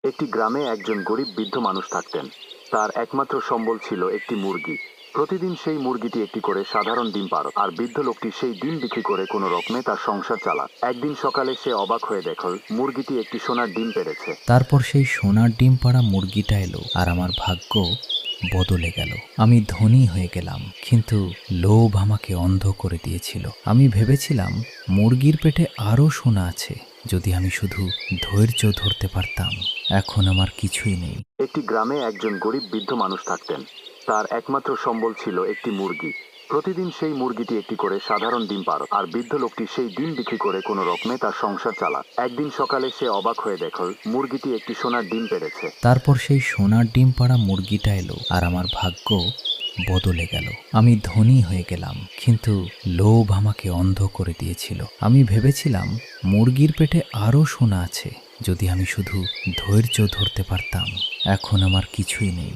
একটি গ্রামে একজন গরিব বৃদ্ধ মানুষ থাকতেন। তার একমাত্র সম্বল ছিল একটি মুরগি। প্রতিদিন সেই মুরগিটি একটি করে সাধারণ ডিম পাড়ত, আর বৃদ্ধ লোকটি সেই ডিম বিক্রি করে কোনো রকমে তার সংসার চালাত। একদিন সকালে সে অবাক হয়ে দেখল মুরগিটি একটি সোনার ডিম পেড়েছে। তারপর সেই সোনার ডিম পাড়া মুরগিটা এলো আর আমার ভাগ্য বদলে গেল। আমি ধনী হয়ে গেলাম, কিন্তু লোভ আমাকে অন্ধ করে দিয়েছিল। আমি ভেবেছিলাম মুরগির পেটে আরও সোনা আছে, যদি আমি শুধু ধৈর্য ধরতে পারতাম। এখন আমার কিছুই নেই। একটি গ্রামে একজন গরিব বৃদ্ধ মানুষ থাকতেন। তার একমাত্র সম্বল ছিল একটি মুরগি। প্রতিদিন সেই মুরগিটি একটি করে সাধারণ ডিম পাড়ত, আর বৃদ্ধ লোকটি সেই ডিম বিক্রি করে কোনো রকমে তার সংসার চালাত। একদিন সকালে সে অবাক হয়ে দেখল মুরগিটি একটি সোনার ডিম পেড়েছে। তারপর সেই সোনার ডিম পাড়া মুরগিটা এলো আর আমার ভাগ্য বদলে গেল। আমি ধনী হয়ে গেলাম, কিন্তু লোভ আমাকে অন্ধ করে দিয়েছিল। আমি ভেবেছিলাম মুরগির পেটে আরও সোনা আছে, যদি আমি শুধু ধৈর্য ধরতে পারতাম। এখন আমার কিছুই নেই।